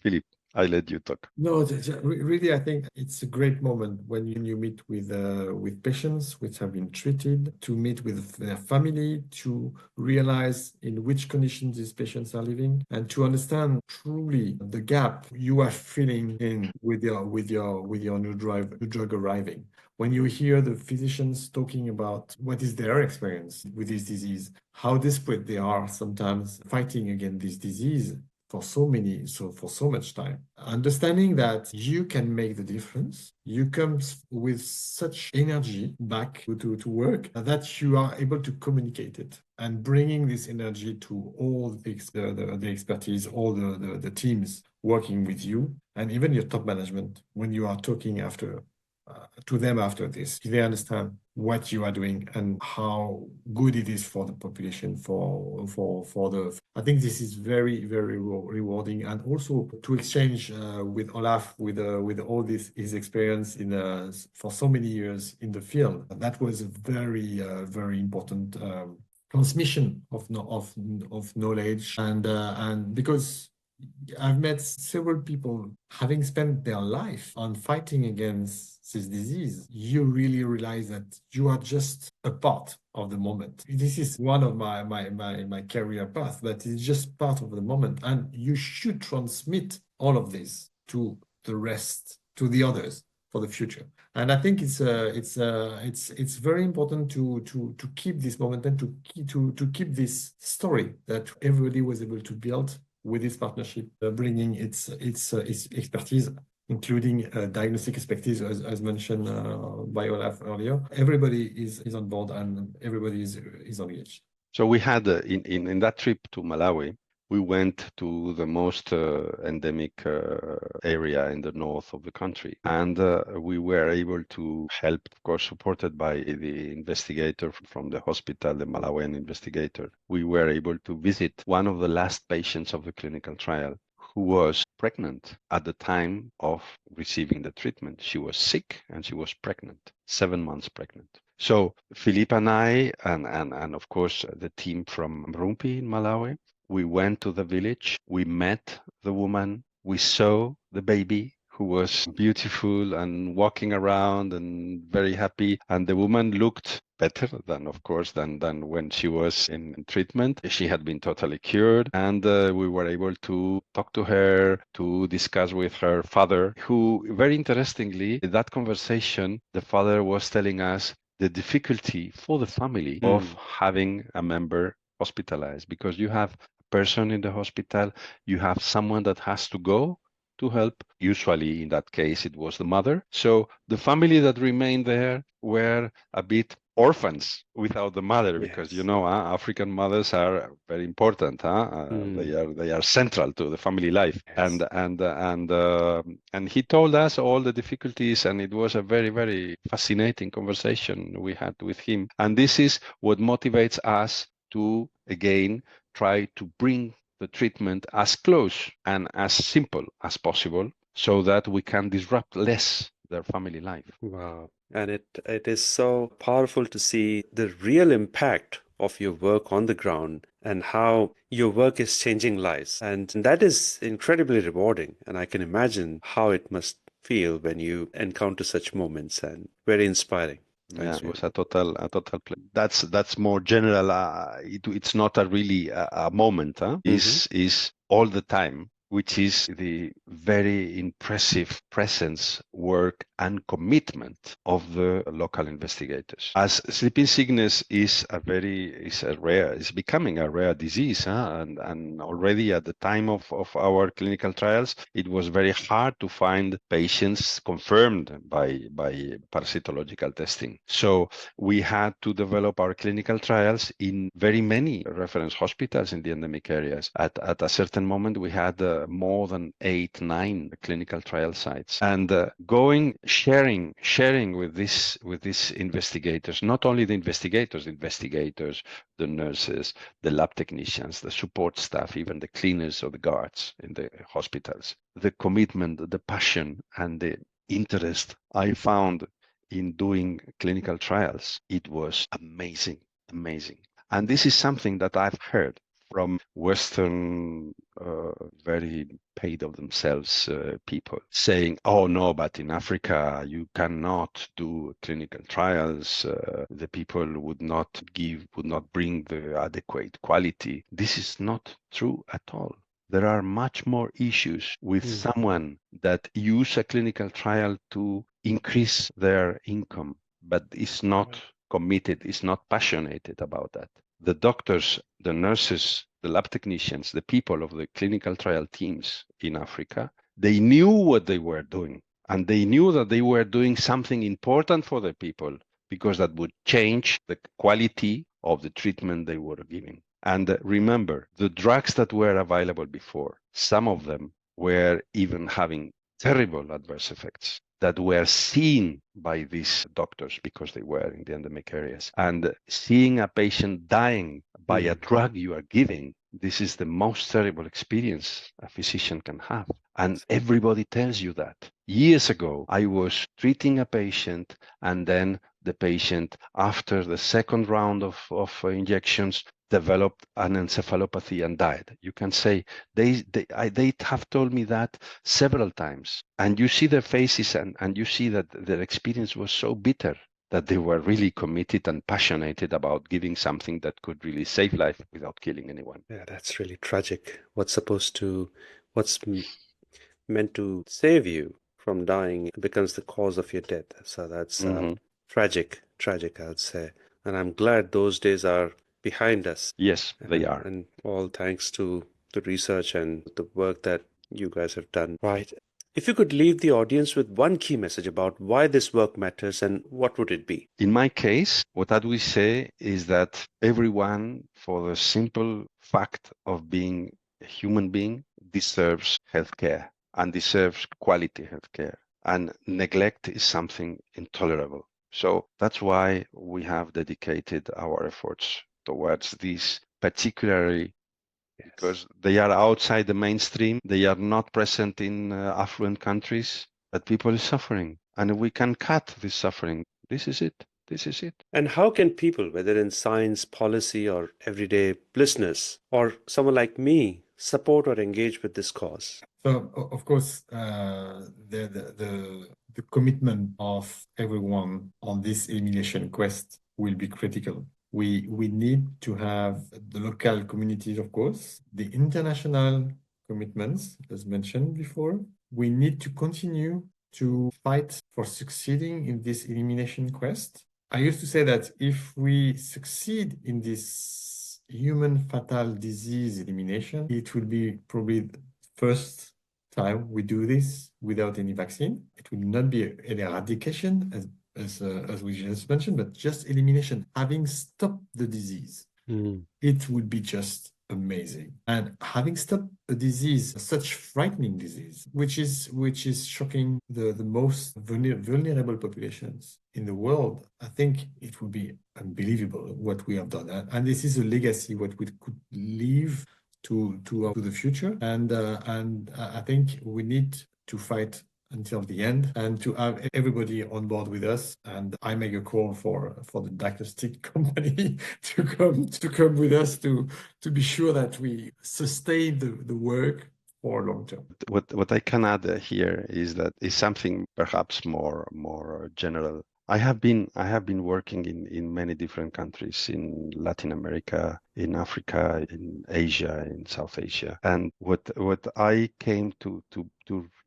Philippe, I let you talk. No, really, I think it's a great moment when you meet with patients which have been treated, to meet with their family, to realize in which conditions these patients are living, and to understand truly the gap you are filling in with your new drug arriving. When you hear the physicians talking about what is their experience with this disease, how desperate they are sometimes fighting against this disease for so much time, understanding that you can make the difference, you come with such energy back to work that you are able to communicate it, and bringing this energy to all the expertise, all the teams working with you, and even your top management when you are talking to them after this. They understand what you are doing and how good it is for the population, I think this is very rewarding. And also to exchange with Olaf, with all his experience for so many years in the field. That was a very important transmission of knowledge, and because I've met several people having spent their life on fighting against this disease, you really realize that you are just a part of the moment. This is one of my career path, but it's just part of the moment. And you should transmit all of this to the rest, to the others for the future. And I think it's very important to keep this momentum, to keep this story that everybody was able to build with this partnership, bringing its expertise, including diagnostic expertise, as mentioned by Olaf earlier. Everybody is on board and everybody is engaged. So we had in that trip to Malawi, we went to the most endemic area in the north of the country. And we were able to help, of course, supported by the investigator from the hospital, the Malawian investigator. We were able to visit one of the last patients of the clinical trial who was pregnant at the time of receiving the treatment. She was sick and she was pregnant, 7 months pregnant. So Philippe and I, and of course the team from Rumpi in Malawi, we went to the village, we met the woman, we saw the baby who was beautiful and walking around and very happy. And the woman looked better than, of course, than when she was in treatment. She had been totally cured. And we were able to talk to her, to discuss with her father, who, very interestingly, in that conversation, the father was telling us the difficulty for the family of having a member hospitalized, because you have person in the hospital, you have someone that has to go to help. Usually in that case, it was the mother. So the family that remained there were a bit orphans without the mother, because Yes. African mothers are very important. They are central to the family life. Yes. And he told us all the difficulties, and it was a very fascinating conversation we had with him. And this is what motivates us to again try to bring the treatment as close and as simple as possible, so that we can disrupt less their family life. Wow. And it is so powerful to see the real impact of your work on the ground and how your work is changing lives. And that is incredibly rewarding. And I can imagine how it must feel when you encounter such moments, and very inspiring. Yeah, Thanks it for was a total play. That's more general. It's not a really a moment, huh? Mm-hmm. Is all the time, which is the very impressive presence, work, and commitment of the local investigators. As sleeping sickness is is becoming a rare disease, huh? And already at the time of our clinical trials, it was very hard to find patients confirmed by parasitological testing. So we had to develop our clinical trials in very many reference hospitals in the endemic areas. At a certain moment, we had more than 8, 9 clinical trial sites, and sharing with these investigators, not only the investigators, the nurses, the lab technicians, the support staff, even the cleaners or the guards in the hospitals. The commitment, the passion, and the interest I found in doing clinical trials, it was amazing, amazing. And this is something that I've heard from Western, very paid of themselves people saying, oh no, but in Africa you cannot do clinical trials. The people would not bring the adequate quality. This is not true at all. There are much more issues with someone that use a clinical trial to increase their income, but is not committed, is not passionate about that. The doctors, the nurses, the lab technicians, the people of the clinical trial teams in Africa, they knew what they were doing, and they knew that they were doing something important for the people, because that would change the quality of the treatment they were giving. And remember, the drugs that were available before, some of them were even having terrible adverse effects that were seen by these doctors because they were in the endemic areas. And seeing a patient dying by a drug you are giving, this is the most terrible experience a physician can have. And everybody tells you that. Years ago, I was treating a patient, and then the patient, after the second round of injections, developed an encephalopathy and died. You can say they have told me that several times, and you see their faces, and you see that their experience was so bitter, that they were really committed and passionate about giving something that could really save life without killing anyone. Yeah, that's really tragic. What's meant to save you from dying becomes the cause of your death. So that's tragic, I would say. And I'm glad those days are behind us. Yes, they are. And all thanks to the research and the work that you guys have done. Right. If you could leave the audience with one key message about why this work matters, and what would it be? In my case, what I would say is that everyone, for the simple fact of being a human being, deserves healthcare and deserves quality healthcare. And neglect is something intolerable. So that's why we have dedicated our efforts towards this, particularly because they are outside the mainstream. They are not present in affluent countries, but people are suffering, and we can cut this suffering. This is it. This is it. And how can people, whether in science, policy, or everyday listeners, or someone like me, support or engage with this cause? So, of course, the commitment of everyone on this elimination quest will be critical. We need to have the local communities, of course, the international commitments, as mentioned before. We need to continue to fight for succeeding in this elimination quest. I used to say that if we succeed in this human fatal disease elimination, it will be probably the first time we do this without any vaccine. It will not be an eradication, as we just mentioned, but just elimination, having stopped the disease. It would be just amazing. And having stopped a disease, such frightening disease, which is shocking the most vulnerable populations in the world, I think it would be unbelievable what we have done. And this is a legacy, what we could leave to the future. And I think we need to fight until the end and to have everybody on board with us. And I make a call for the diagnostic company to come with us to be sure that we sustain the work for long term. What I can add here is that is something perhaps more general. I have been working in many different countries in Latin America, in Africa, in Asia, in South Asia, and what I came to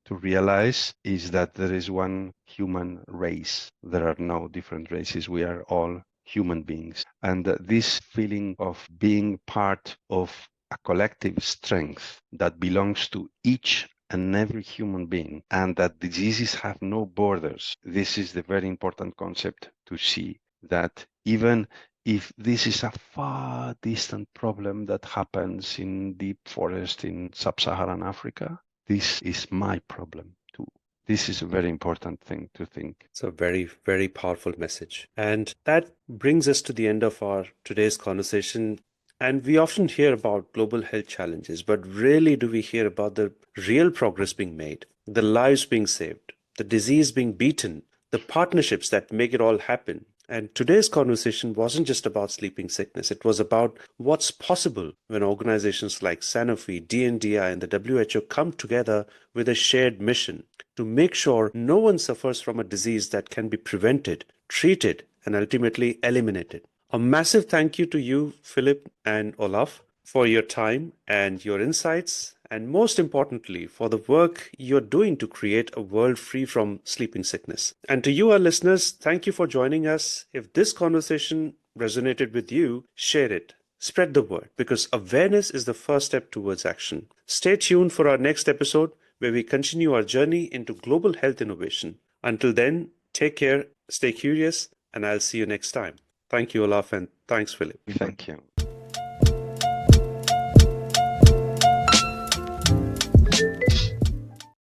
realize is that there is one human race. There are no different races. We are all human beings, and this feeling of being part of a collective strength that belongs to each and every human being, and that diseases have no borders. This is the very important concept to see, that even if this is a far distant problem that happens in deep forest in sub-Saharan Africa, this is my problem too. This is a very important thing to think. It's a very, very powerful message. And that brings us to the end of our today's conversation. And we often hear about global health challenges, but rarely do we hear about the real progress being made, the lives being saved, the disease being beaten, the partnerships that make it all happen. And today's conversation wasn't just about sleeping sickness. It was about what's possible when organizations like Sanofi, DNDi, and the WHO come together with a shared mission to make sure no one suffers from a disease that can be prevented, treated, and ultimately eliminated. A massive thank you to you, Philippe and Olaf, for your time and your insights, and most importantly, for the work you're doing to create a world free from sleeping sickness. And to you, our listeners, thank you for joining us. If this conversation resonated with you, share it. Spread the word, because awareness is the first step towards action. Stay tuned for our next episode, where we continue our journey into global health innovation. Until then, take care, stay curious, and I'll see you next time. Thank you, Olaf, and thanks, Philippe. Thank you.